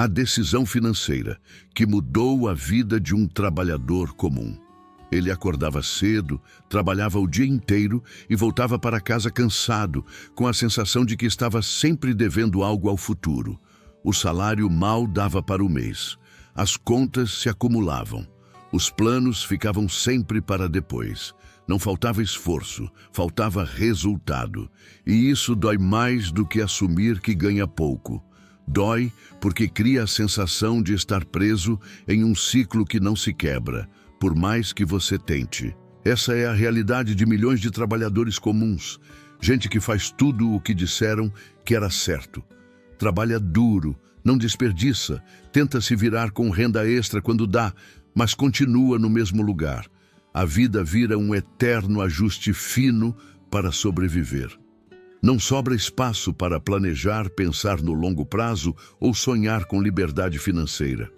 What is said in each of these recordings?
A decisão financeira que mudou a vida de um trabalhador comum. Ele acordava cedo, trabalhava o dia inteiro e voltava para casa cansado, com a sensação de que estava sempre devendo algo ao futuro. O salário mal dava para o mês. As contas se acumulavam. Os planos ficavam sempre para depois. Não faltava esforço, faltava resultado. E isso dói mais do que assumir que ganha pouco. Dói porque cria a sensação de estar preso em um ciclo que não se quebra, por mais que você tente. Essa é a realidade de milhões de trabalhadores comuns. Gente que faz tudo o que disseram que era certo. Trabalha duro, não desperdiça, tenta se virar com renda extra quando dá, mas continua no mesmo lugar. A vida vira um eterno ajuste fino para sobreviver. Não sobra espaço para planejar, pensar no longo prazo ou sonhar com liberdade financeira.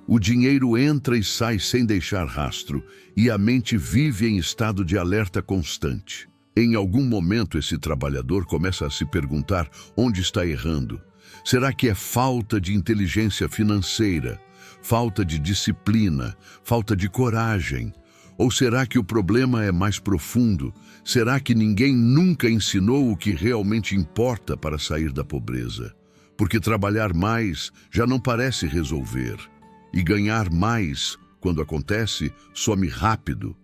O dinheiro entra e sai sem deixar rastro, e a mente vive em estado de alerta constante. Em algum momento, esse trabalhador começa a se perguntar onde está errando. Será que é falta de inteligência financeira, falta de disciplina, falta de coragem? Ou será que o problema é mais profundo? Será que ninguém nunca ensinou o que realmente importa para sair da pobreza? Porque trabalhar mais já não parece resolver. E ganhar mais, quando acontece, some rápido.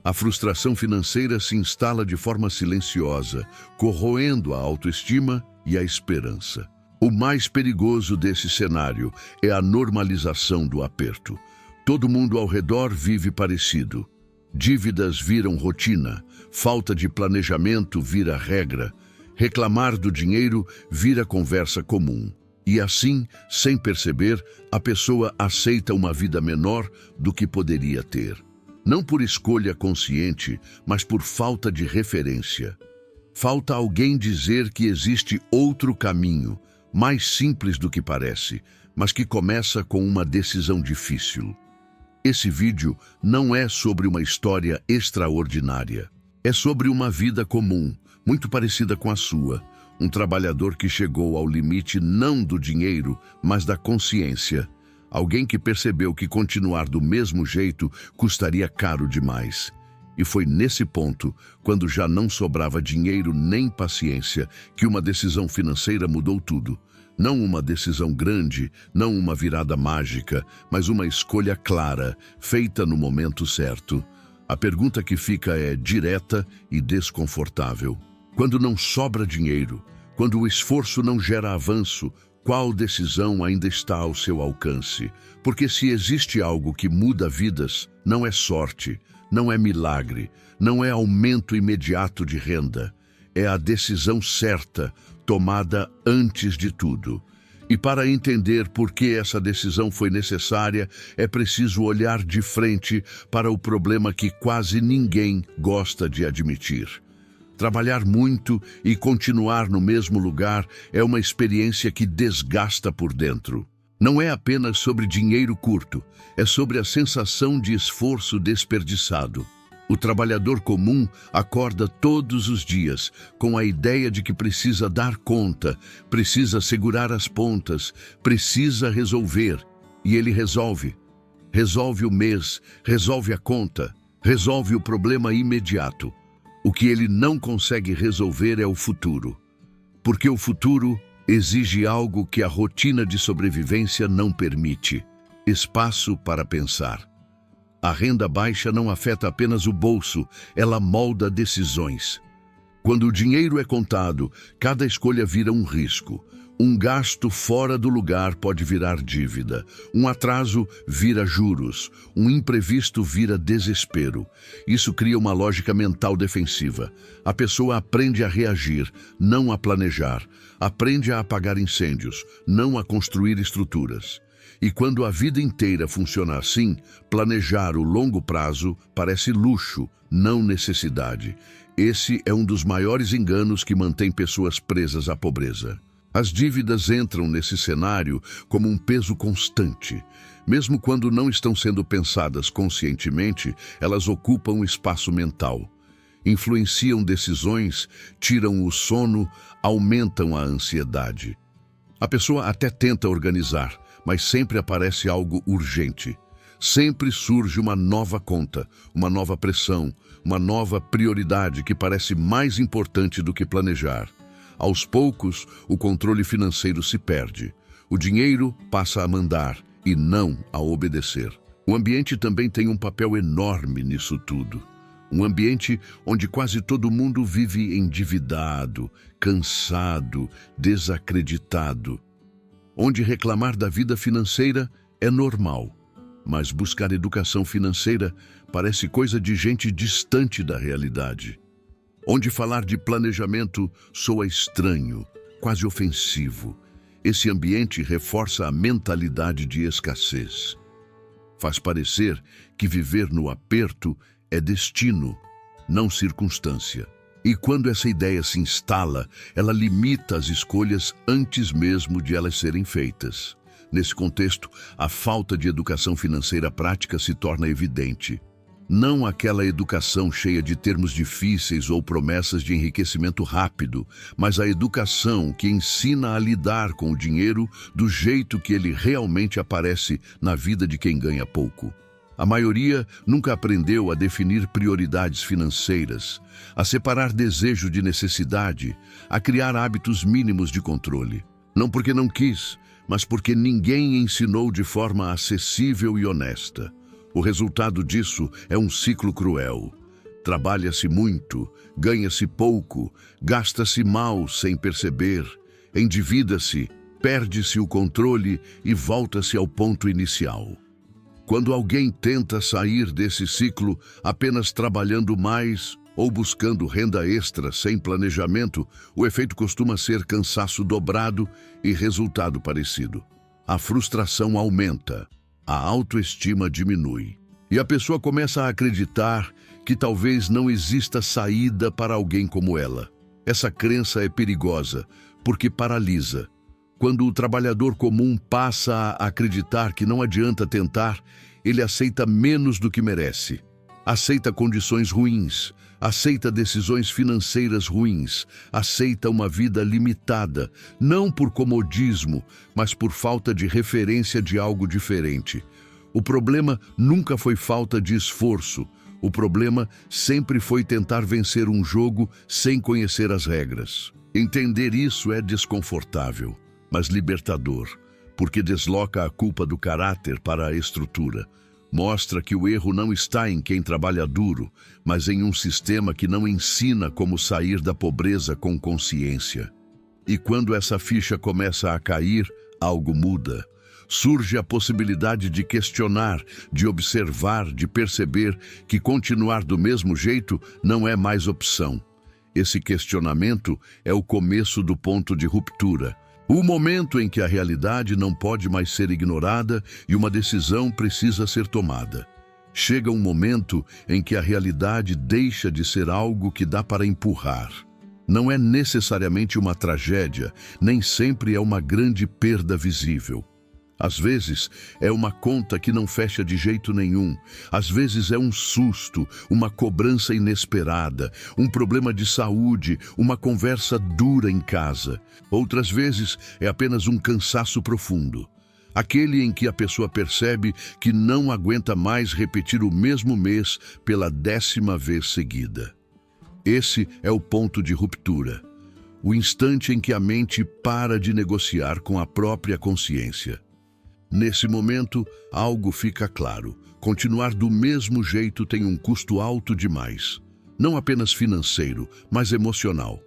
A frustração financeira se instala de forma silenciosa, corroendo a autoestima e a esperança. O mais perigoso desse cenário é a normalização do aperto. Todo mundo ao redor vive parecido. Dívidas viram rotina, falta de planejamento vira regra, reclamar do dinheiro vira conversa comum. E assim, sem perceber, a pessoa aceita uma vida menor do que poderia ter. Não por escolha consciente, mas por falta de referência. Falta alguém dizer que existe outro caminho, mais simples do que parece, mas que começa com uma decisão difícil. Esse vídeo não é sobre uma história extraordinária. É sobre uma vida comum, muito parecida com a sua. Um trabalhador que chegou ao limite não do dinheiro, mas da consciência. Alguém que percebeu que continuar do mesmo jeito custaria caro demais. E foi nesse ponto, quando já não sobrava dinheiro nem paciência, que uma decisão financeira mudou tudo. Não uma decisão grande, não uma virada mágica, mas uma escolha clara, feita no momento certo. A pergunta que fica é direta e desconfortável. Quando não sobra dinheiro, quando o esforço não gera avanço, qual decisão ainda está ao seu alcance? Porque se existe algo que muda vidas, não é sorte, não é milagre, não é aumento imediato de renda. É a decisão certa, tomada antes de tudo. E para entender por que essa decisão foi necessária, é preciso olhar de frente para o problema que quase ninguém gosta de admitir. Trabalhar muito e continuar no mesmo lugar é uma experiência que desgasta por dentro. Não é apenas sobre dinheiro curto, é sobre a sensação de esforço desperdiçado. O trabalhador comum acorda todos os dias com a ideia de que precisa dar conta, precisa segurar as pontas, precisa resolver. E ele resolve. Resolve o mês, resolve a conta, resolve o problema imediato. O que ele não consegue resolver é o futuro. Porque o futuro exige algo que a rotina de sobrevivência não permite: espaço para pensar. A renda baixa não afeta apenas o bolso, ela molda decisões. Quando o dinheiro é contado, cada escolha vira um risco. Um gasto fora do lugar pode virar dívida. Um atraso vira juros. Um imprevisto vira desespero. Isso cria uma lógica mental defensiva. A pessoa aprende a reagir, não a planejar. Aprende a apagar incêndios, não a construir estruturas. E quando a vida inteira funciona assim, planejar o longo prazo parece luxo, não necessidade. Esse é um dos maiores enganos que mantém pessoas presas à pobreza. As dívidas entram nesse cenário como um peso constante. Mesmo quando não estão sendo pensadas conscientemente, elas ocupam o espaço mental. Influenciam decisões, tiram o sono, aumentam a ansiedade. A pessoa até tenta organizar, mas sempre aparece algo urgente. Sempre surge uma nova conta, uma nova pressão, uma nova prioridade que parece mais importante do que planejar. Aos poucos, o controle financeiro se perde. O dinheiro passa a mandar e não a obedecer. O ambiente também tem um papel enorme nisso tudo. Um ambiente onde quase todo mundo vive endividado, cansado, desacreditado. Onde reclamar da vida financeira é normal, mas buscar educação financeira parece coisa de gente distante da realidade. Onde falar de planejamento soa estranho, quase ofensivo. Esse ambiente reforça a mentalidade de escassez. Faz parecer que viver no aperto é destino, não circunstância. E quando essa ideia se instala, ela limita as escolhas antes mesmo de elas serem feitas. Nesse contexto, a falta de educação financeira prática se torna evidente. Não aquela educação cheia de termos difíceis ou promessas de enriquecimento rápido, mas a educação que ensina a lidar com o dinheiro do jeito que ele realmente aparece na vida de quem ganha pouco. A maioria nunca aprendeu a definir prioridades financeiras, a separar desejo de necessidade, a criar hábitos mínimos de controle. Não porque não quis, mas porque ninguém ensinou de forma acessível e honesta. O resultado disso é um ciclo cruel. Trabalha-se muito, ganha-se pouco, gasta-se mal sem perceber, endivida-se, perde-se o controle e volta-se ao ponto inicial. Quando alguém tenta sair desse ciclo apenas trabalhando mais ou buscando renda extra sem planejamento, o efeito costuma ser cansaço dobrado e resultado parecido. A frustração aumenta, a autoestima diminui. E a pessoa começa a acreditar que talvez não exista saída para alguém como ela. Essa crença é perigosa, porque paralisa. Quando o trabalhador comum passa a acreditar que não adianta tentar, ele aceita menos do que merece. Aceita condições ruins, aceita decisões financeiras ruins, aceita uma vida limitada, não por comodismo, mas por falta de referência de algo diferente. O problema nunca foi falta de esforço. O problema sempre foi tentar vencer um jogo sem conhecer as regras. Entender isso é desconfortável, mas libertador, porque desloca a culpa do caráter para a estrutura. Mostra que o erro não está em quem trabalha duro, mas em um sistema que não ensina como sair da pobreza com consciência. E quando essa ficha começa a cair, algo muda. Surge a possibilidade de questionar, de observar, de perceber que continuar do mesmo jeito não é mais opção. Esse questionamento é o começo do ponto de ruptura. O momento em que a realidade não pode mais ser ignorada e uma decisão precisa ser tomada. Chega um momento em que a realidade deixa de ser algo que dá para empurrar. Não é necessariamente uma tragédia, nem sempre é uma grande perda visível. Às vezes, é uma conta que não fecha de jeito nenhum. Às vezes é um susto, uma cobrança inesperada, um problema de saúde, uma conversa dura em casa. Outras vezes é apenas um cansaço profundo. Aquele em que a pessoa percebe que não aguenta mais repetir o mesmo mês pela 10ª vez seguida. Esse é o ponto de ruptura. O instante em que a mente para de negociar com a própria consciência. Nesse momento, algo fica claro. Continuar do mesmo jeito tem um custo alto demais. Não apenas financeiro, mas emocional.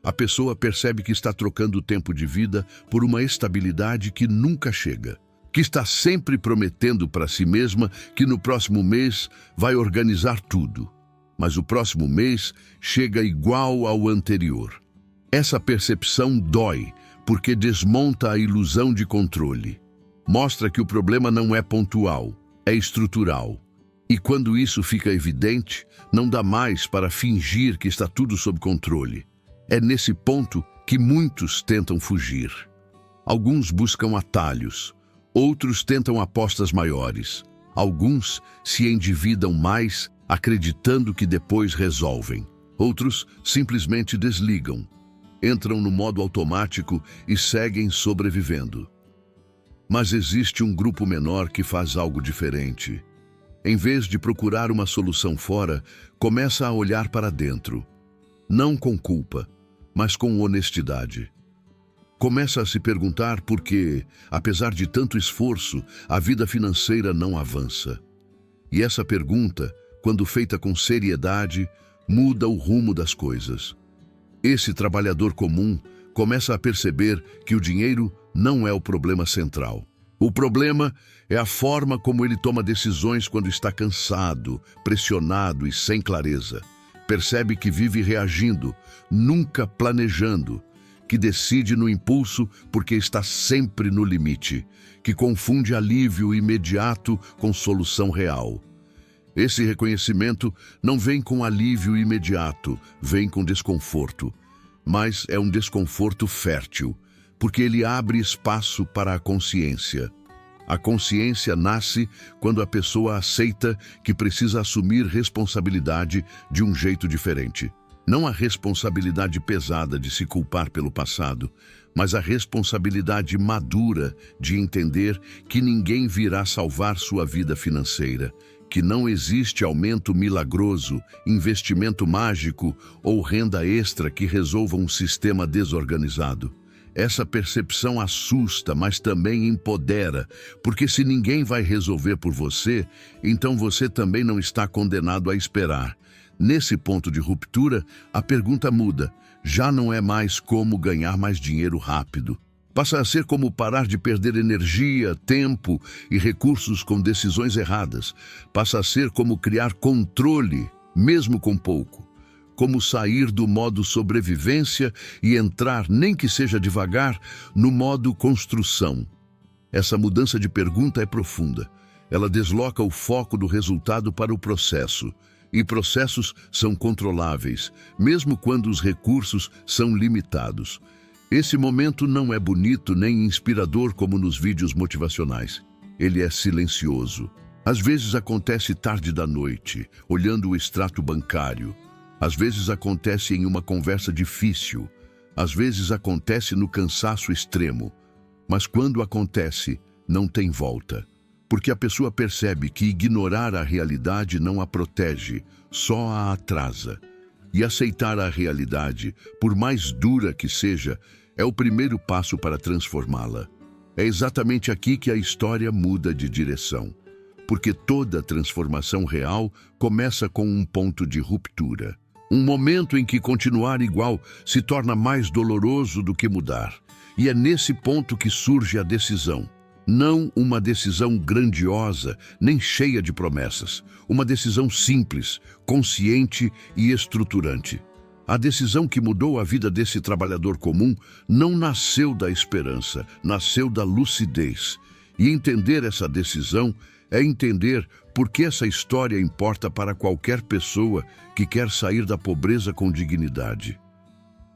A pessoa percebe que está trocando o tempo de vida por uma estabilidade que nunca chega. Que está sempre prometendo para si mesma que no próximo mês vai organizar tudo. Mas o próximo mês chega igual ao anterior. Essa percepção dói, porque desmonta a ilusão de controle. Mostra que o problema não é pontual, é estrutural. E quando isso fica evidente, não dá mais para fingir que está tudo sob controle. É nesse ponto que muitos tentam fugir. Alguns buscam atalhos, outros tentam apostas maiores. Alguns se endividam mais, acreditando que depois resolvem. Outros simplesmente desligam, entram no modo automático e seguem sobrevivendo. Mas existe um grupo menor que faz algo diferente. Em vez de procurar uma solução fora, começa a olhar para dentro. Não com culpa, mas com honestidade. Começa a se perguntar por que, apesar de tanto esforço, a vida financeira não avança. E essa pergunta, quando feita com seriedade, muda o rumo das coisas. Esse trabalhador comum começa a perceber que o dinheiro não é o problema central. O problema é a forma como ele toma decisões quando está cansado, pressionado e sem clareza. Percebe que vive reagindo, nunca planejando, que decide no impulso porque está sempre no limite, que confunde alívio imediato com solução real. Esse reconhecimento não vem com alívio imediato, vem com desconforto. Mas é um desconforto fértil, porque ele abre espaço para a consciência. A consciência nasce quando a pessoa aceita que precisa assumir responsabilidade de um jeito diferente. Não a responsabilidade pesada de se culpar pelo passado, mas a responsabilidade madura de entender que ninguém virá salvar sua vida financeira, que não existe aumento milagroso, investimento mágico ou renda extra que resolva um sistema desorganizado. Essa percepção assusta, mas também empodera, porque se ninguém vai resolver por você, então você também não está condenado a esperar. Nesse ponto de ruptura, a pergunta muda. Já não é mais como ganhar mais dinheiro rápido. Passa a ser como parar de perder energia, tempo e recursos com decisões erradas. Passa a ser como criar controle, mesmo com pouco. Como sair do modo sobrevivência e entrar, nem que seja devagar, no modo construção. Essa mudança de pergunta é profunda. Ela desloca o foco do resultado para o processo. E processos são controláveis, mesmo quando os recursos são limitados. Esse momento não é bonito nem inspirador como nos vídeos motivacionais. Ele é silencioso. Às vezes acontece tarde da noite, olhando o extrato bancário. Às vezes acontece em uma conversa difícil. Às vezes acontece no cansaço extremo. Mas quando acontece, não tem volta. Porque a pessoa percebe que ignorar a realidade não a protege, só a atrasa. E aceitar a realidade, por mais dura que seja, é o primeiro passo para transformá-la. É exatamente aqui que a história muda de direção. Porque toda transformação real começa com um ponto de ruptura. Um momento em que continuar igual se torna mais doloroso do que mudar. E é nesse ponto que surge a decisão. Não uma decisão grandiosa, nem cheia de promessas. Uma decisão simples, consciente e estruturante. A decisão que mudou a vida desse trabalhador comum não nasceu da esperança, nasceu da lucidez. E entender essa decisão é entender por que essa história importa para qualquer pessoa que quer sair da pobreza com dignidade.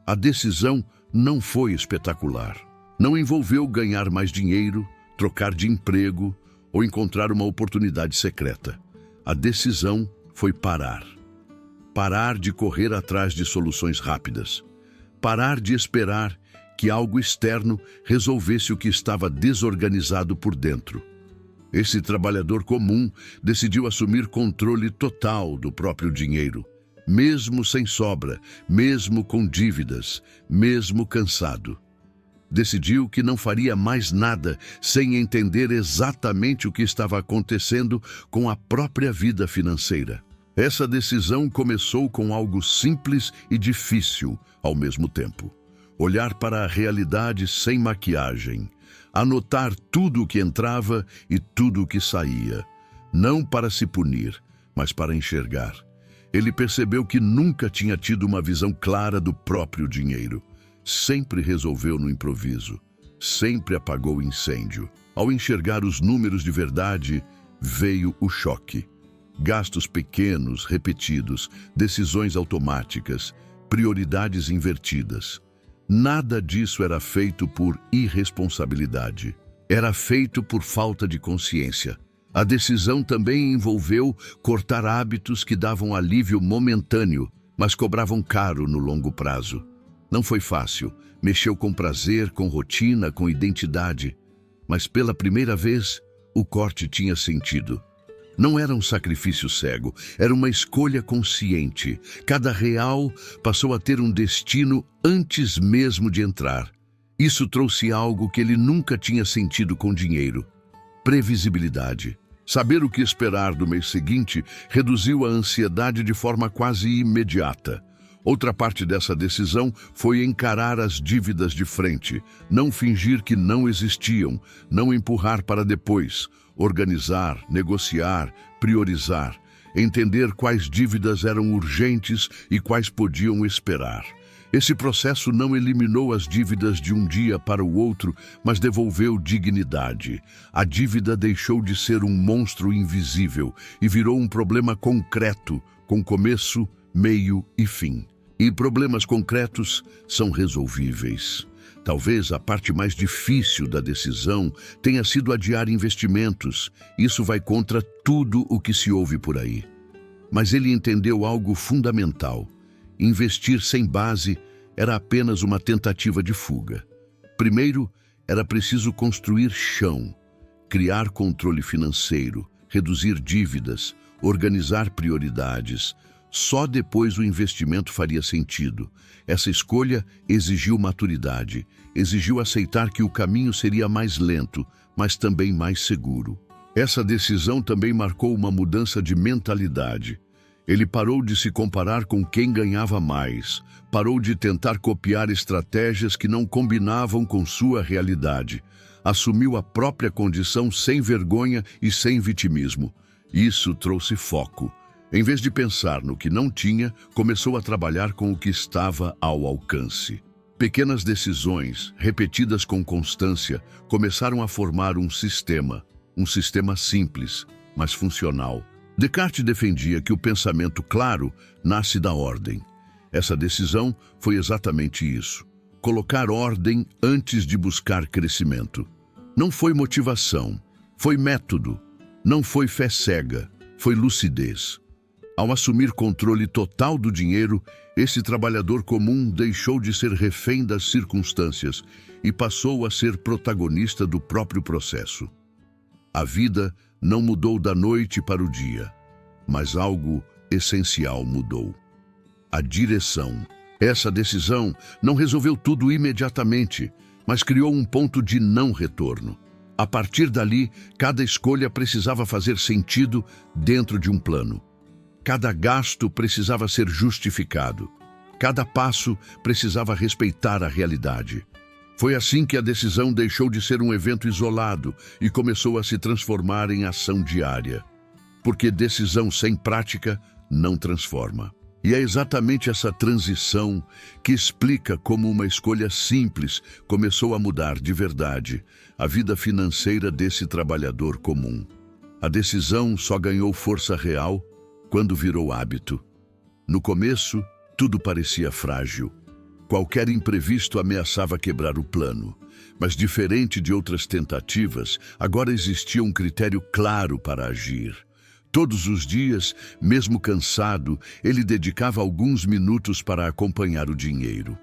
A decisão não foi espetacular. Não envolveu ganhar mais dinheiro, trocar de emprego ou encontrar uma oportunidade secreta. A decisão foi parar. Parar de correr atrás de soluções rápidas. Parar de esperar que algo externo resolvesse o que estava desorganizado por dentro. Esse trabalhador comum decidiu assumir controle total do próprio dinheiro, mesmo sem sobra, mesmo com dívidas, mesmo cansado. Decidiu que não faria mais nada sem entender exatamente o que estava acontecendo com a própria vida financeira. Essa decisão começou com algo simples e difícil ao mesmo tempo. Olhar para a realidade sem maquiagem. Anotar tudo o que entrava e tudo o que saía. Não para se punir, mas para enxergar. Ele percebeu que nunca tinha tido uma visão clara do próprio dinheiro. Sempre resolveu no improviso. Sempre apagou o incêndio. Ao enxergar os números de verdade, veio o choque. Gastos pequenos, repetidos, decisões automáticas, prioridades invertidas. Nada disso era feito por irresponsabilidade. Era feito por falta de consciência. A decisão também envolveu cortar hábitos que davam alívio momentâneo, mas cobravam caro no longo prazo. Não foi fácil. Mexeu com prazer, com rotina, com identidade. Mas pela primeira vez, o corte tinha sentido. Não era um sacrifício cego, era uma escolha consciente. Cada real passou a ter um destino antes mesmo de entrar. Isso trouxe algo que ele nunca tinha sentido com dinheiro: previsibilidade. Saber o que esperar do mês seguinte reduziu a ansiedade de forma quase imediata. Outra parte dessa decisão foi encarar as dívidas de frente, não fingir que não existiam, não empurrar para depois, organizar, negociar, priorizar, entender quais dívidas eram urgentes e quais podiam esperar. Esse processo não eliminou as dívidas de um dia para o outro, mas devolveu dignidade. A dívida deixou de ser um monstro invisível e virou um problema concreto, com começo, meio e fim. E problemas concretos são resolvíveis. Talvez a parte mais difícil da decisão tenha sido adiar investimentos. Isso vai contra tudo o que se ouve por aí. Mas ele entendeu algo fundamental. Investir sem base era apenas uma tentativa de fuga. Primeiro, era preciso construir chão, criar controle financeiro, reduzir dívidas, organizar prioridades. Só depois o investimento faria sentido. Essa escolha exigiu maturidade, exigiu aceitar que o caminho seria mais lento, mas também mais seguro. Essa decisão também marcou uma mudança de mentalidade. Ele parou de se comparar com quem ganhava mais, parou de tentar copiar estratégias que não combinavam com sua realidade. Assumiu a própria condição sem vergonha e sem vitimismo. Isso trouxe foco. Em vez de pensar no que não tinha, começou a trabalhar com o que estava ao alcance. Pequenas decisões, repetidas com constância, começaram a formar um sistema simples, mas funcional. Descartes defendia que o pensamento claro nasce da ordem. Essa decisão foi exatamente isso: colocar ordem antes de buscar crescimento. Não foi motivação, foi método. Não foi fé cega, foi lucidez. Ao assumir controle total do dinheiro, esse trabalhador comum deixou de ser refém das circunstâncias e passou a ser protagonista do próprio processo. A vida não mudou da noite para o dia, mas algo essencial mudou: a direção. Essa decisão não resolveu tudo imediatamente, mas criou um ponto de não retorno. A partir dali, cada escolha precisava fazer sentido dentro de um plano. Cada gasto precisava ser justificado. Cada passo precisava respeitar a realidade. Foi assim que a decisão deixou de ser um evento isolado e começou a se transformar em ação diária. Porque decisão sem prática não transforma. E é exatamente essa transição que explica como uma escolha simples começou a mudar de verdade a vida financeira desse trabalhador comum. A decisão só ganhou força real quando virou hábito. No começo, tudo parecia frágil. Qualquer imprevisto ameaçava quebrar o plano. Mas, diferente de outras tentativas, agora existia um critério claro para agir. Todos os dias, mesmo cansado, ele dedicava alguns minutos para acompanhar o dinheiro.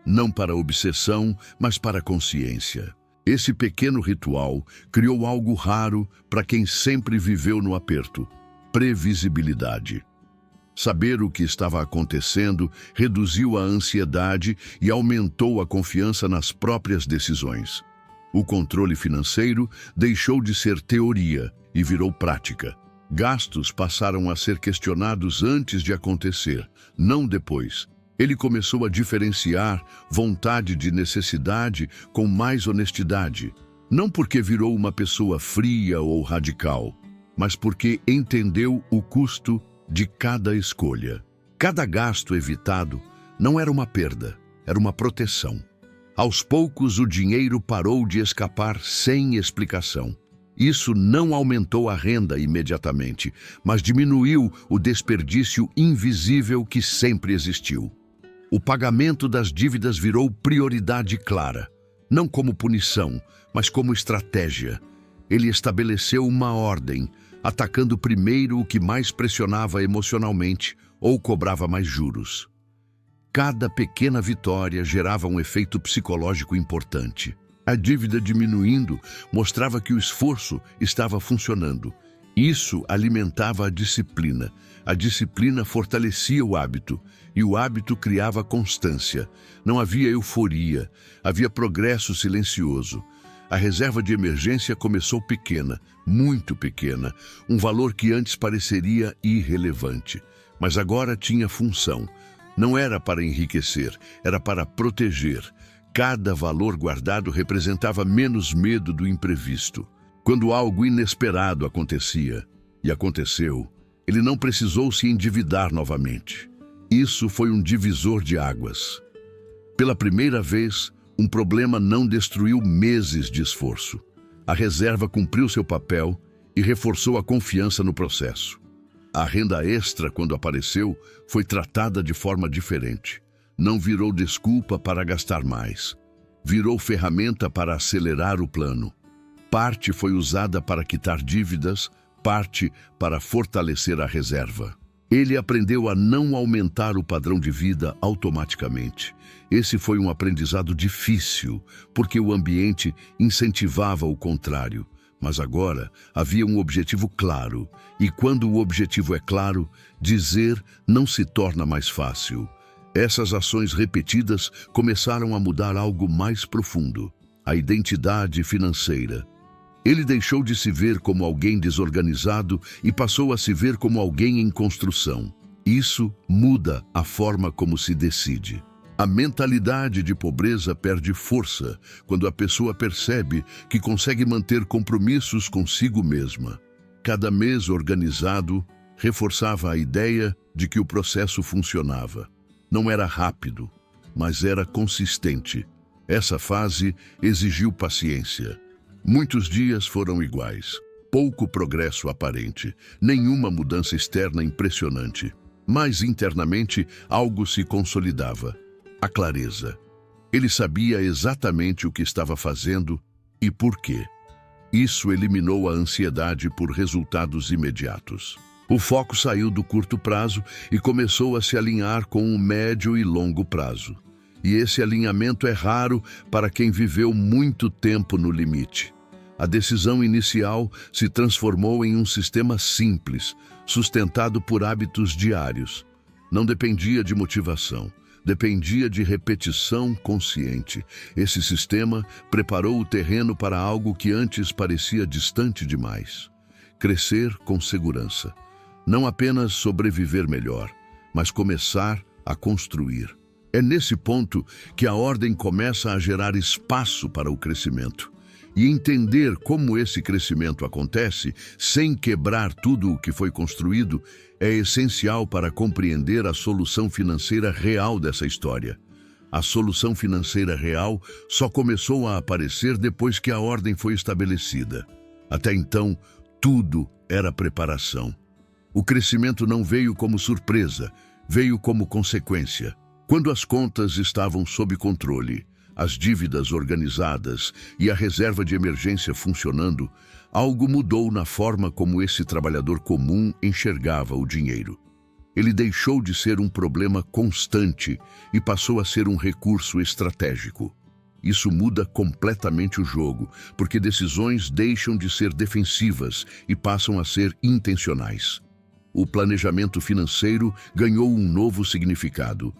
Não para obsessão, mas para consciência. Esse pequeno ritual criou algo raro para quem sempre viveu no aperto: previsibilidade. Saber o que estava acontecendo reduziu a ansiedade e aumentou a confiança nas próprias decisões. O controle financeiro deixou de ser teoria e virou prática. Gastos passaram a ser questionados antes de acontecer, não depois. Ele começou a diferenciar vontade de necessidade com mais honestidade. Não porque virou uma pessoa fria ou radical, mas porque entendeu o custo de cada escolha. Cada gasto evitado não era uma perda, era uma proteção. Aos poucos, o dinheiro parou de escapar sem explicação. Isso não aumentou a renda imediatamente, mas diminuiu o desperdício invisível que sempre existiu. O pagamento das dívidas virou prioridade clara, não como punição, mas como estratégia. Ele estabeleceu uma ordem, atacando primeiro o que mais pressionava emocionalmente ou cobrava mais juros. Cada pequena vitória gerava um efeito psicológico importante. A dívida diminuindo mostrava que o esforço estava funcionando. Isso alimentava a disciplina. A disciplina fortalecia o hábito, e o hábito criava constância. Não havia euforia, havia progresso silencioso. A reserva de emergência começou pequena, muito pequena, um valor que antes pareceria irrelevante. Mas agora tinha função. Não era para enriquecer, era para proteger. Cada valor guardado representava menos medo do imprevisto. Quando algo inesperado acontecia, e aconteceu, ele não precisou se endividar novamente. Isso foi um divisor de águas. Pela primeira vez, um problema não destruiu meses de esforço. A reserva cumpriu seu papel e reforçou a confiança no processo. A renda extra, quando apareceu, foi tratada de forma diferente. Não virou desculpa para gastar mais. Virou ferramenta para acelerar o plano. Parte foi usada para quitar dívidas, parte para fortalecer a reserva. Ele aprendeu a não aumentar o padrão de vida automaticamente. Esse foi um aprendizado difícil, porque o ambiente incentivava o contrário. Mas agora havia um objetivo claro, e quando o objetivo é claro, dizer não se torna mais fácil. Essas ações repetidas começaram a mudar algo mais profundo: a identidade financeira. Ele deixou de se ver como alguém desorganizado e passou a se ver como alguém em construção. Isso muda a forma como se decide. A mentalidade de pobreza perde força quando a pessoa percebe que consegue manter compromissos consigo mesma. Cada mês organizado reforçava a ideia de que o processo funcionava. Não era rápido, mas era consistente. Essa fase exigiu paciência. Muitos dias foram iguais. Pouco progresso aparente, nenhuma mudança externa impressionante. Mas internamente algo se consolidava. A clareza. Ele sabia exatamente o que estava fazendo e por quê. Isso eliminou a ansiedade por resultados imediatos. O foco saiu do curto prazo e começou a se alinhar com o médio e longo prazo. E esse alinhamento é raro para quem viveu muito tempo no limite. A decisão inicial se transformou em um sistema simples, sustentado por hábitos diários. Não dependia de motivação. Dependia de repetição consciente. Esse sistema preparou o terreno para algo que antes parecia distante demais. Crescer com segurança. Não apenas sobreviver melhor, mas começar a construir. É nesse ponto que a ordem começa a gerar espaço para o crescimento. E entender como esse crescimento acontece, sem quebrar tudo o que foi construído, é essencial para compreender a solução financeira real dessa história. A solução financeira real só começou a aparecer depois que a ordem foi estabelecida. Até então, tudo era preparação. O crescimento não veio como surpresa, veio como consequência. Quando as contas estavam sob controle, as dívidas organizadas e a reserva de emergência funcionando, algo mudou na forma como esse trabalhador comum enxergava o dinheiro. Ele deixou de ser um problema constante e passou a ser um recurso estratégico. Isso muda completamente o jogo, porque decisões deixam de ser defensivas e passam a ser intencionais. O planejamento financeiro ganhou um novo significado.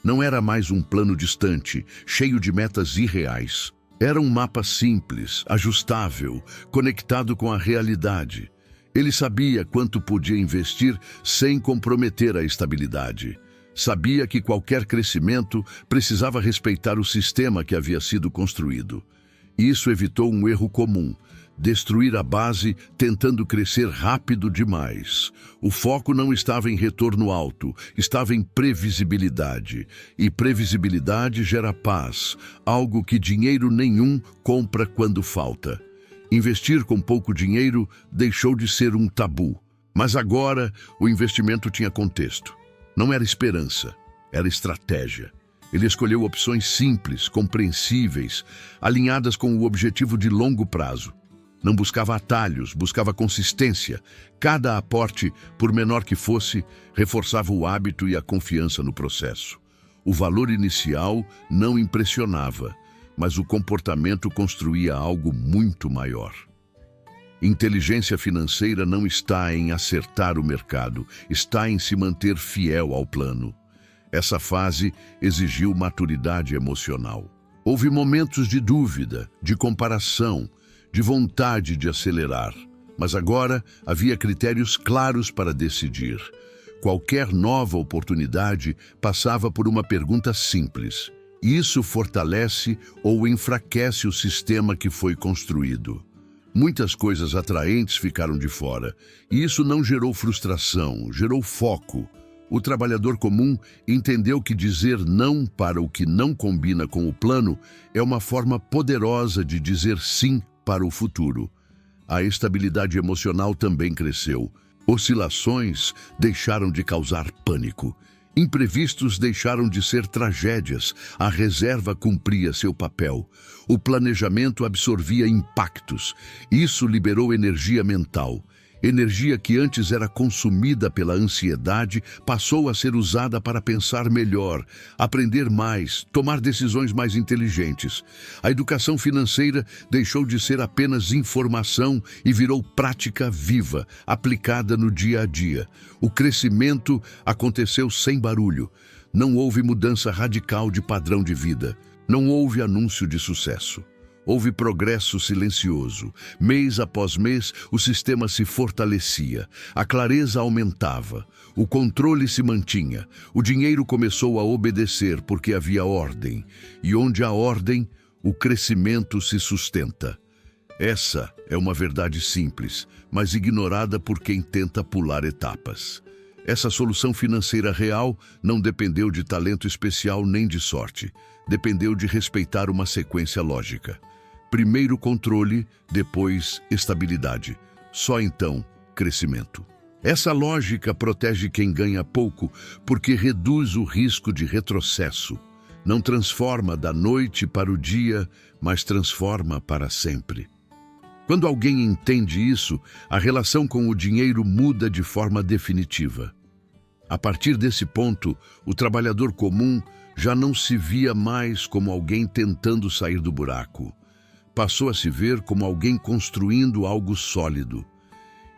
Não era mais um plano distante, cheio de metas irreais. Era um mapa simples, ajustável, conectado com a realidade. Ele sabia quanto podia investir sem comprometer a estabilidade. Sabia que qualquer crescimento precisava respeitar o sistema que havia sido construído. Isso evitou um erro comum: destruir a base tentando crescer rápido demais. O foco não estava em retorno alto, estava em previsibilidade. E previsibilidade gera paz, algo que dinheiro nenhum compra quando falta. Investir com pouco dinheiro deixou de ser um tabu. Mas agora o investimento tinha contexto. Não era esperança, era estratégia. Ele escolheu opções simples, compreensíveis, alinhadas com o objetivo de longo prazo. Não buscava atalhos, buscava consistência. Cada aporte, por menor que fosse, reforçava o hábito e a confiança no processo. O valor inicial não impressionava, mas o comportamento construía algo muito maior. Inteligência financeira não está em acertar o mercado, está em se manter fiel ao plano. Essa fase exigiu maturidade emocional. Houve momentos de dúvida, de comparação, de vontade de acelerar, mas agora havia critérios claros para decidir. Qualquer nova oportunidade passava por uma pergunta simples: isso fortalece ou enfraquece o sistema que foi construído? Muitas coisas atraentes ficaram de fora, e isso não gerou frustração, gerou foco. O trabalhador comum entendeu que dizer não para o que não combina com o plano é uma forma poderosa de dizer sim para o futuro. A estabilidade emocional também cresceu. Oscilações deixaram de causar pânico. Imprevistos deixaram de ser tragédias. A reserva cumpria seu papel. O planejamento absorvia impactos. Isso liberou energia mental. Energia que antes era consumida pela ansiedade passou a ser usada para pensar melhor, aprender mais, tomar decisões mais inteligentes. A educação financeira deixou de ser apenas informação e virou prática viva, aplicada no dia a dia. O crescimento aconteceu sem barulho. Não houve mudança radical de padrão de vida. Não houve anúncio de sucesso. Houve progresso silencioso. Mês após mês, o sistema se fortalecia. A clareza aumentava. O controle se mantinha. O dinheiro começou a obedecer porque havia ordem. E onde há ordem, o crescimento se sustenta. Essa é uma verdade simples, mas ignorada por quem tenta pular etapas. Essa solução financeira real não dependeu de talento especial nem de sorte. Dependeu de respeitar uma sequência lógica. Primeiro controle, depois estabilidade. Só então, crescimento. Essa lógica protege quem ganha pouco porque reduz o risco de retrocesso. Não transforma da noite para o dia, mas transforma para sempre. Quando alguém entende isso, a relação com o dinheiro muda de forma definitiva. A partir desse ponto, o trabalhador comum já não se via mais como alguém tentando sair do buraco. Passou a se ver como alguém construindo algo sólido.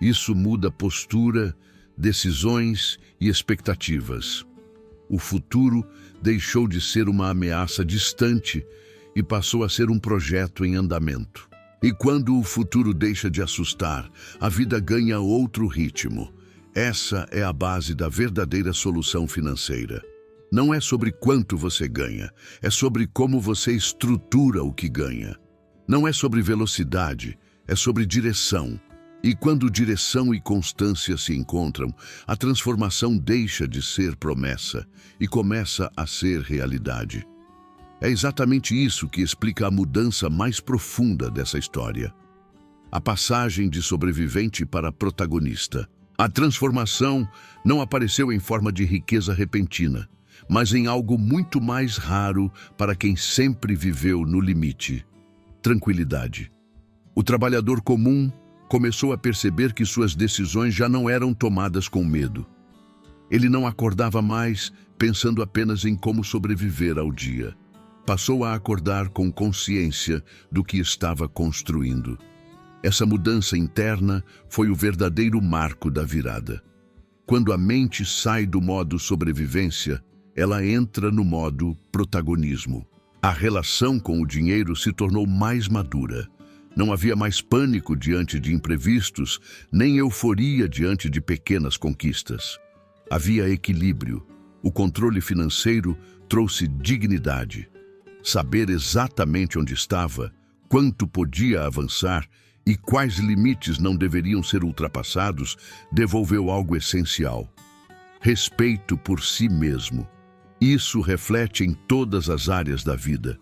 Isso muda postura, decisões e expectativas. O futuro deixou de ser uma ameaça distante e passou a ser um projeto em andamento. E quando o futuro deixa de assustar, a vida ganha outro ritmo. Essa é a base da verdadeira solução financeira. Não é sobre quanto você ganha, é sobre como você estrutura o que ganha. Não é sobre velocidade, é sobre direção. E quando direção e constância se encontram, a transformação deixa de ser promessa e começa a ser realidade. É exatamente isso que explica a mudança mais profunda dessa história. A passagem de sobrevivente para protagonista. A transformação não apareceu em forma de riqueza repentina, mas em algo muito mais raro para quem sempre viveu no limite. Tranquilidade. O trabalhador comum começou a perceber que suas decisões já não eram tomadas com medo. Ele não acordava mais pensando apenas em como sobreviver ao dia. Passou a acordar com consciência do que estava construindo. Essa mudança interna foi o verdadeiro marco da virada. Quando a mente sai do modo sobrevivência, ela entra no modo protagonismo. A relação com o dinheiro se tornou mais madura. Não havia mais pânico diante de imprevistos, nem euforia diante de pequenas conquistas. Havia equilíbrio. O controle financeiro trouxe dignidade. Saber exatamente onde estava, quanto podia avançar e quais limites não deveriam ser ultrapassados, devolveu algo essencial: respeito por si mesmo. Isso reflete em todas as áreas da vida.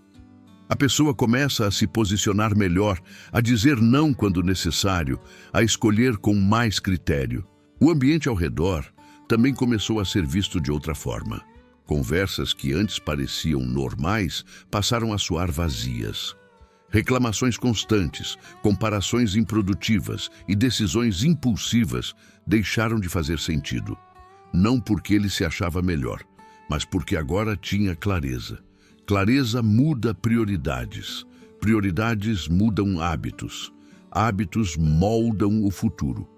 A pessoa começa a se posicionar melhor, a dizer não quando necessário, a escolher com mais critério. O ambiente ao redor também começou a ser visto de outra forma. Conversas que antes pareciam normais passaram a soar vazias. Reclamações constantes, comparações improdutivas e decisões impulsivas deixaram de fazer sentido. Não porque ele se achava melhor, mas porque agora tinha clareza. Clareza muda prioridades. Prioridades mudam hábitos. Hábitos moldam o futuro.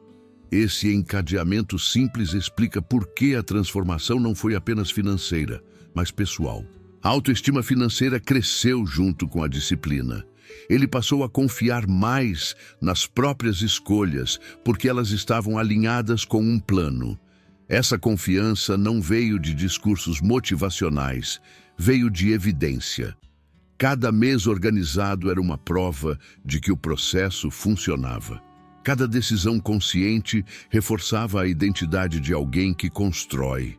Esse encadeamento simples explica por que a transformação não foi apenas financeira, mas pessoal. A autoestima financeira cresceu junto com a disciplina. Ele passou a confiar mais nas próprias escolhas, porque elas estavam alinhadas com um plano. Essa confiança não veio de discursos motivacionais, veio de evidência. Cada mês organizado era uma prova de que o processo funcionava. Cada decisão consciente reforçava a identidade de alguém que constrói,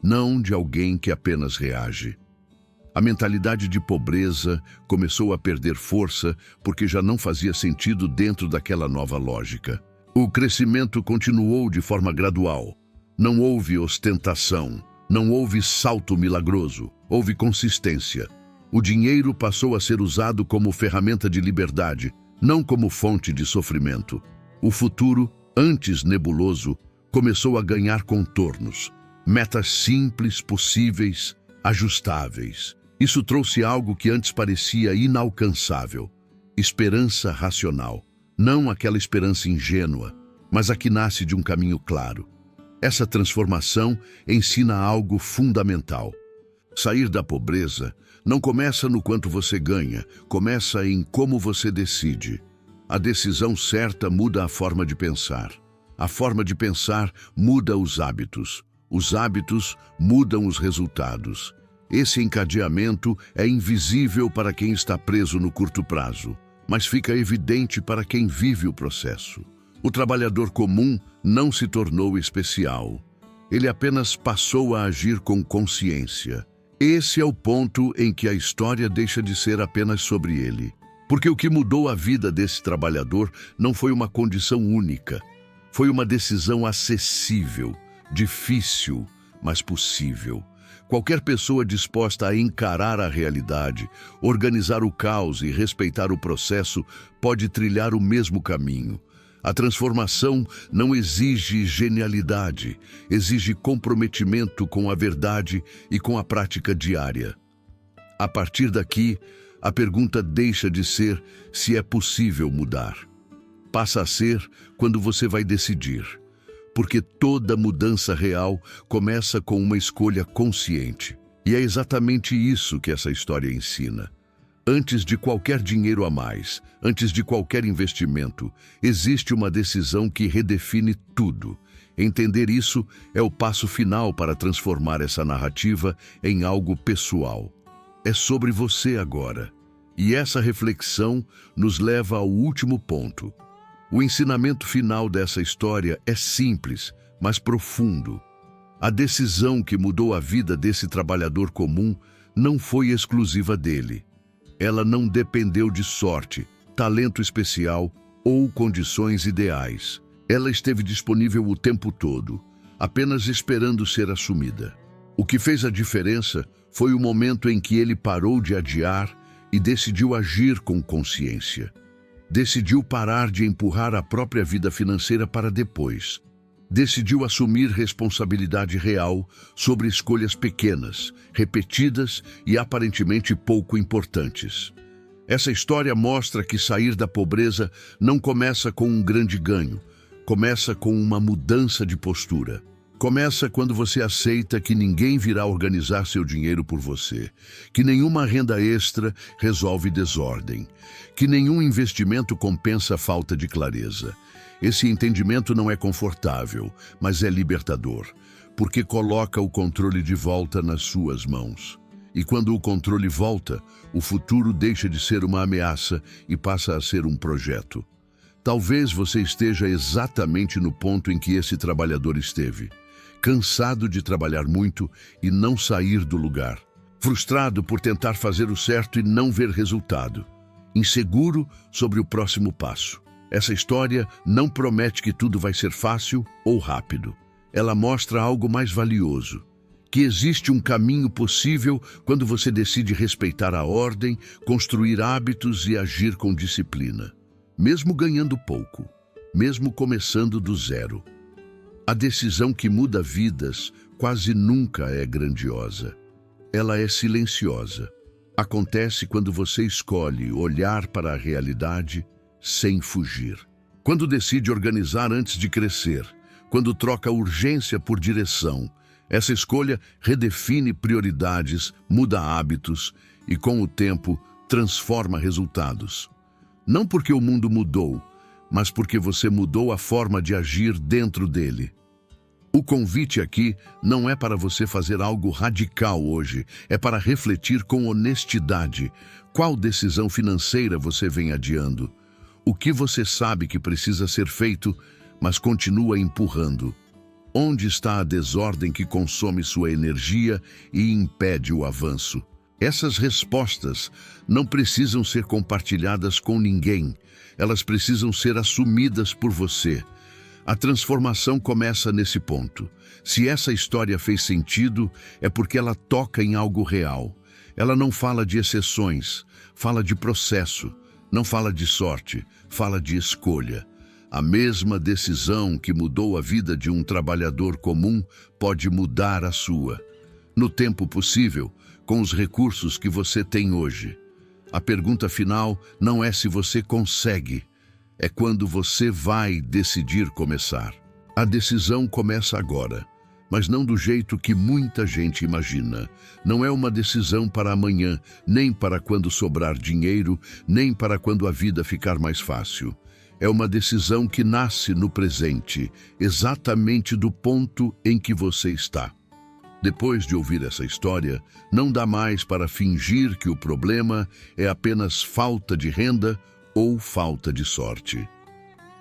não de alguém que apenas reage. A mentalidade de pobreza começou a perder força porque já não fazia sentido dentro daquela nova lógica. O crescimento continuou de forma gradual. Não houve ostentação, não houve salto milagroso, houve consistência. O dinheiro passou a ser usado como ferramenta de liberdade, não como fonte de sofrimento. O futuro, antes nebuloso, começou a ganhar contornos, metas simples, possíveis, ajustáveis. Isso trouxe algo que antes parecia inalcançável: esperança racional. Não aquela esperança ingênua, mas a que nasce de um caminho claro. Essa transformação ensina algo fundamental. Sair da pobreza não começa no quanto você ganha, começa em como você decide. A decisão certa muda a forma de pensar. A forma de pensar muda os hábitos. Os hábitos mudam os resultados. Esse encadeamento é invisível para quem está preso no curto prazo, mas fica evidente para quem vive o processo. O trabalhador comum não se tornou especial. Ele apenas passou a agir com consciência. Esse é o ponto em que a história deixa de ser apenas sobre ele. Porque o que mudou a vida desse trabalhador não foi uma condição única. Foi uma decisão acessível, difícil, mas possível. Qualquer pessoa disposta a encarar a realidade, organizar o caos e respeitar o processo pode trilhar o mesmo caminho. A transformação não exige genialidade, exige comprometimento com a verdade e com a prática diária. A partir daqui, a pergunta deixa de ser se é possível mudar. Passa a ser quando você vai decidir. Porque toda mudança real começa com uma escolha consciente. E é exatamente isso que essa história ensina. Antes de qualquer dinheiro a mais, antes de qualquer investimento, existe uma decisão que redefine tudo. Entender isso é o passo final para transformar essa narrativa em algo pessoal. É sobre você agora. E essa reflexão nos leva ao último ponto. O ensinamento final dessa história é simples, mas profundo. A decisão que mudou a vida desse trabalhador comum não foi exclusiva dele. Ela não dependeu de sorte, talento especial ou condições ideais. Ela esteve disponível o tempo todo, apenas esperando ser assumida. O que fez a diferença foi o momento em que ele parou de adiar e decidiu agir com consciência. Decidiu parar de empurrar a própria vida financeira para depois. Decidiu assumir responsabilidade real sobre escolhas pequenas, repetidas e aparentemente pouco importantes. Essa história mostra que sair da pobreza não começa com um grande ganho, começa com uma mudança de postura. Começa quando você aceita que ninguém virá organizar seu dinheiro por você, que nenhuma renda extra resolve desordem, que nenhum investimento compensa a falta de clareza. Esse entendimento não é confortável, mas é libertador, porque coloca o controle de volta nas suas mãos. E quando o controle volta, o futuro deixa de ser uma ameaça e passa a ser um projeto. Talvez você esteja exatamente no ponto em que esse trabalhador esteve. Cansado de trabalhar muito e não sair do lugar. Frustrado por tentar fazer o certo e não ver resultado. Inseguro sobre o próximo passo. Essa história não promete que tudo vai ser fácil ou rápido. Ela mostra algo mais valioso. Que existe um caminho possível quando você decide respeitar a ordem, construir hábitos e agir com disciplina. Mesmo ganhando pouco. Mesmo começando do zero. A decisão que muda vidas quase nunca é grandiosa. Ela é silenciosa. Acontece quando você escolhe olhar para a realidade sem fugir. Quando decide organizar antes de crescer, quando troca urgência por direção. Essa escolha redefine prioridades, muda hábitos e, com o tempo, transforma resultados. Não porque o mundo mudou, mas porque você mudou a forma de agir dentro dele. O convite aqui não é para você fazer algo radical hoje, é para refletir com honestidade. Qual decisão financeira você vem adiando? O que você sabe que precisa ser feito, mas continua empurrando? Onde está a desordem que consome sua energia e impede o avanço? Essas respostas não precisam ser compartilhadas com ninguém, elas precisam ser assumidas por você. A transformação começa nesse ponto. Se essa história fez sentido, é porque ela toca em algo real. Ela não fala de exceções, fala de processo, não fala de sorte, fala de escolha. A mesma decisão que mudou a vida de um trabalhador comum pode mudar a sua. No tempo possível, com os recursos que você tem hoje. A pergunta final não é se você consegue, é quando você vai decidir começar. A decisão começa agora, mas não do jeito que muita gente imagina. Não é uma decisão para amanhã, nem para quando sobrar dinheiro, nem para quando a vida ficar mais fácil. É uma decisão que nasce no presente, exatamente do ponto em que você está. Depois de ouvir essa história, não dá mais para fingir que o problema é apenas falta de renda ou falta de sorte.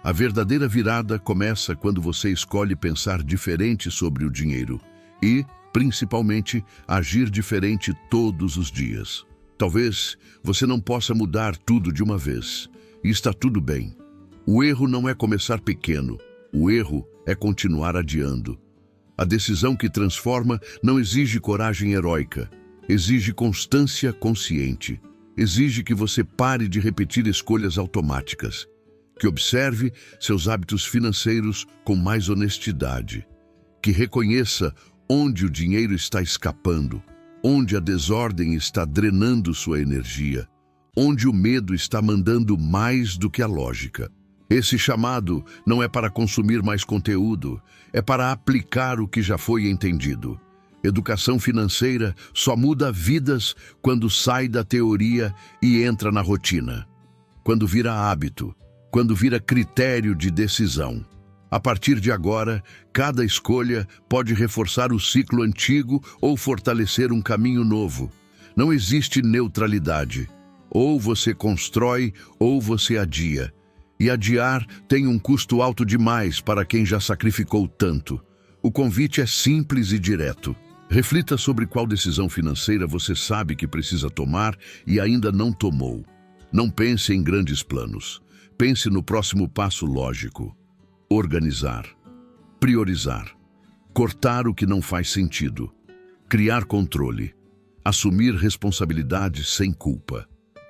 A verdadeira virada começa quando você escolhe pensar diferente sobre o dinheiro e, principalmente, agir diferente todos os dias. Talvez você não possa mudar tudo de uma vez, e está tudo bem. O erro não é começar pequeno, o erro é continuar adiando. A decisão que transforma não exige coragem heróica, exige constância consciente, exige que você pare de repetir escolhas automáticas, que observe seus hábitos financeiros com mais honestidade, que reconheça onde o dinheiro está escapando, onde a desordem está drenando sua energia, onde o medo está mandando mais do que a lógica. Esse chamado não é para consumir mais conteúdo, é para aplicar o que já foi entendido. Educação financeira só muda vidas quando sai da teoria e entra na rotina. Quando vira hábito, quando vira critério de decisão. A partir de agora, cada escolha pode reforçar o ciclo antigo ou fortalecer um caminho novo. Não existe neutralidade. Ou você constrói ou você adia. E adiar tem um custo alto demais para quem já sacrificou tanto. O convite é simples e direto. Reflita sobre qual decisão financeira você sabe que precisa tomar e ainda não tomou. Não pense em grandes planos. Pense no próximo passo lógico. Organizar. Priorizar. Cortar o que não faz sentido. Criar controle. Assumir responsabilidade sem culpa.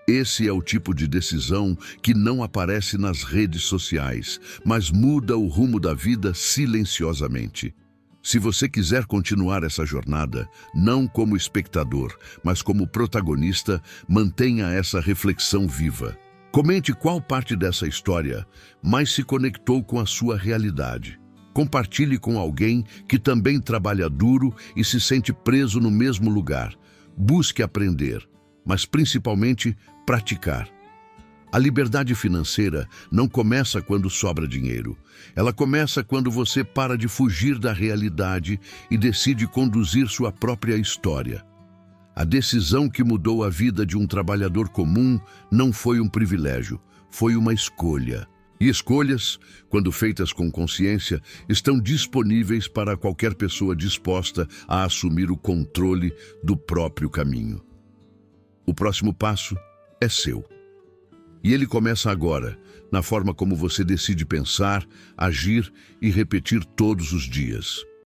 Esse é o tipo de decisão que não aparece nas redes sociais, mas muda o rumo da vida silenciosamente. Se você quiser continuar essa jornada, não como espectador, mas como protagonista, mantenha essa reflexão viva. Comente qual parte dessa história mais se conectou com a sua realidade. Compartilhe com alguém que também trabalha duro e se sente preso no mesmo lugar. Busque aprender, mas principalmente praticar. A liberdade financeira não começa quando sobra dinheiro. Ela começa quando você para de fugir da realidade e decide conduzir sua própria história. A decisão que mudou a vida de um trabalhador comum não foi um privilégio, foi uma escolha. E escolhas, quando feitas com consciência, estão disponíveis para qualquer pessoa disposta a assumir o controle do próprio caminho. O próximo passo é seu. E ele começa agora, na forma como você decide pensar, agir e repetir todos os dias.